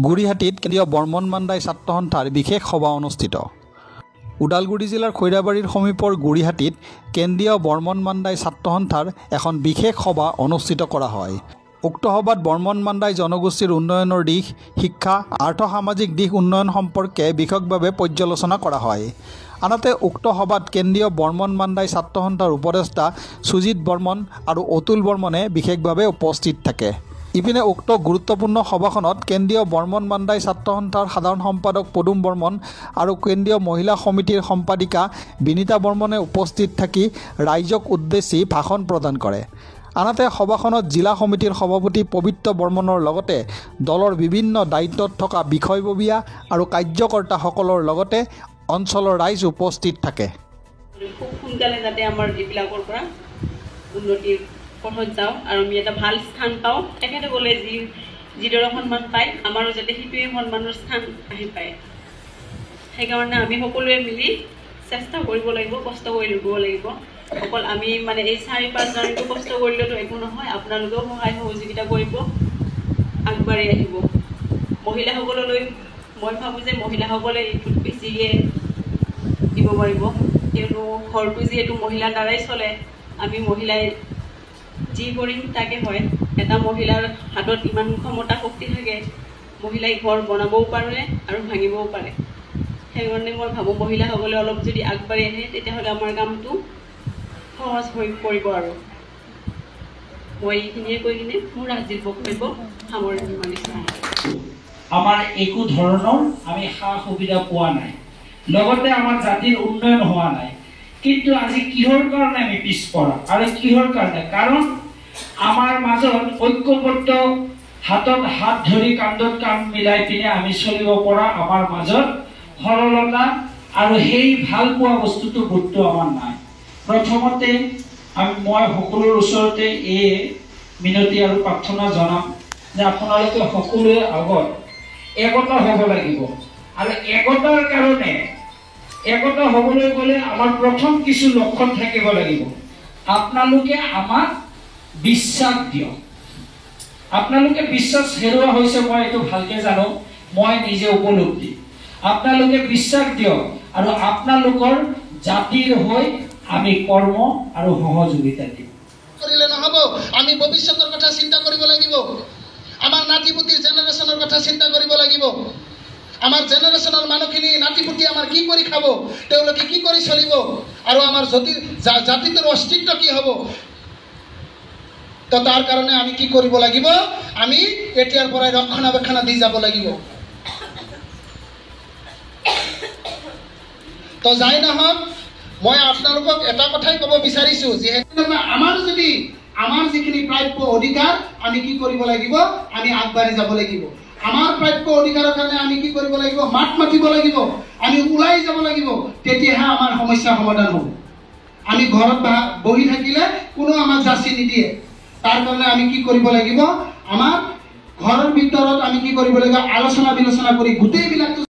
গুৰিহাটীত কেন্দ্ৰীয় বৰ্মন মাণ্ডাই ছাত্ৰ সন্থাৰ বিশেষ সভা অনুষ্ঠিত। ওদালগুৰি জিলাৰ খৈৰাবাৰীৰ সমীপৰ গুৰিহাটীত কেন্দ্ৰীয় বৰ্মন মাণ্ডাই ছাত্ৰ সন্থাৰ এখন বিশেষ সভা অনুষ্ঠিত কৰা হয়। উক্ত সভাত বৰ্মন মাণ্ডাই জনগোষ্ঠীৰ উন্নয়নৰ দিশ, শিক্ষা, আৰ্থ-সামাজিক দিশ উন্নয়ন সম্পৰ্কে বিশদভাৱে পৰ্যালোচনা কৰা হয়। আনহাতে উক্ত সভাত কেন্দ্ৰীয় বৰ্মন মাণ্ডাই ছাত্ৰ সন্থাৰ উপদেষ্টা সুজিত বৰ্মন আৰু অতুল বৰ্মনে বিশেষভাৱে উপস্থিত থাকে। ইপিনে উক্ত গুৰুত্বপূৰ্ণ সভাখনত কেন্দ্ৰীয় বৰ্মন মাণ্ডাই ছাত্ৰ সন্থাৰ সাধাৰণ সম্পাদক পদুম বৰ্মন আৰু কেন্দ্ৰীয় মহিলা সমিতিৰ সম্পাদিকা বিনীতা বৰ্মনে উপস্থিত থাকি ৰাইজক উদ্দেশ্যি ভাষণ প্ৰদান কৰে। আনহাতে সভাখনত জিলা সমিতিৰ সভাপতি পবিত্ৰ বৰ্মনৰ লগতে দলৰ বিভিন্ন দায়িত্বত থকা বিষয়ববীয়া আৰু কাৰ্যকৰ্তাসকলৰ লগতে অঞ্চলৰ ৰাইজ উপস্থিত থাকে। খুব সোনকালে যাতে আমাৰ এইবিলাকৰ পৰা উন্নতিৰ পথত যাওঁ আৰু আমি এটা ভাল স্থান পাওঁ। তেখেতসকলে যিদৰে সন্মান পায় আমাৰো যাতে সেইটোৱে সন্মানৰ স্থান আহি পায়। সেইকাৰণে আমি সকলোৱে মিলি চেষ্টা কৰিব লাগিব, কষ্ট কৰি ল'ব লাগিব। অকল আমি মানে এই 4-5জনটো কষ্ট কৰিলেতো একো নহয়, আপোনালোকেও সহায় সহযোগিতা কৰিব, আগবাঢ়ি আহিব। মহিলাসকললৈ মই ভাবোঁ যে মহিলাসকলে এইটোত বেছিকৈ দিব পাৰিব, কিয়নো ঘৰটো যিহেতু মহিলাৰ দ্বাৰাই চলে। আমি মহিলাই যি কৰিম তাকে হয়। এটা মহিলাৰ হাতত ইমান ক্ষমতা শক্তি থাকে, মহিলাই ঘৰ বনাবও পাৰে আৰু ভাঙিবও পাৰে। সেইকাৰণে মই ভাবোঁ মহিলাসকলে অলপ যদি আগবাঢ়ি আহে তেতিয়াহ'লে আমাৰ কামটো সহজ হৈ পৰিব। আৰু মই এইখিনিয়ে কৈ কিনে মোৰ আজিৰ বক্তব্য সামৰণি মাৰিছোঁ। আমাৰ একো ধৰণৰ আমি সা সুবিধা পোৱা নাই, লগতে আমাৰ জাতিৰ উন্নয়ন হোৱা নাই। কিন্তু আজি কিহৰ কাৰণে আমি পিছপৰা আৰু কিহৰ কাৰণে? কাৰণ আমাৰ মাজত ঐক্যবদ্ধ হাতত হাত ধৰি কান্ধত কান্ধ মিলাই পিনে আমি চলিব পৰা আমাৰ মাজত সৰলতা আৰু সেই ভাল পোৱা বস্তুটো বোধটো আমাৰ নাই। প্ৰথমতে মই সকলোৰ ওচৰতে এই মিনতি আৰু প্ৰাৰ্থনা জনাম যে আপোনালোকে সকলোৱে আগত একতা হ'ব লাগিব। আৰু একতাৰ কাৰণে একতা হ'বলৈ গ'লে আমাৰ প্ৰথম কিছু লক্ষণ থাকিব লাগিব। আপোনালোকে আমাক বিশ্বাস দিয়ক। আপোনালোকে বিশ্বাস হেৰুওৱা হৈছে, মই এইটো ভালকৈ জানো, মই নিজে উপলব্ধি। আপোনালোকে বিশ্বাস দিয়ক আৰু আপোনালোকৰ জাতিৰ হৈ আমি কৰ্ম আৰু সহযোগিতা দিম। কৰিলে নহ'ব, আমি ভৱিষ্যতৰ কথা চিন্তা কৰিব লাগিব। আমাৰ নাতিপুতিৰ জেনেৰেশ্যনৰ কথা চিন্তা কৰিব লাগিব। আমাৰ জেনেৰেশ্যনৰ মানুহখিনি নাতিপুতি আমাৰ কি কৰি খাব, তেওঁলোকে কি কৰি চলিব, আৰু আমাৰ জাতিটোৰ অস্তিত্ব কি হ'ব। তো তাৰ কাৰণে আমি কি কৰিব লাগিব? আমি এতিয়াৰ পৰাই ৰক্ষণাবেক্ষণ দি যাব লাগিব। তো যাই নহওক, মই আপোনালোকক এটা কথাই ক'ব বিচাৰিছোঁ, যিহেতু আমাৰ যিখিনি প্ৰাপ্য অধিকাৰ আমি কি কৰিব লাগিব? আমি আগবাঢ়ি যাব লাগিব। আমাৰ প্ৰাপ্য অধিকাৰৰ কাৰণে আমি কি কৰিব লাগিব? মাত মাতিব লাগিব, আমি ওলাই যাব লাগিব। তেতিয়াহে আমাৰ সমস্যা সমাধান হ'ব। আমি ঘৰত বহি থাকিলে কোনো আমাক যাচি নিদিয়ে। তাৰ কাৰণে আমি কি কৰিব লাগিব? আমাৰ ঘৰৰ ভিতৰত আমি কি কৰিব লাগিব? আলোচনা বিলোচনা কৰি গোটেইবিলাক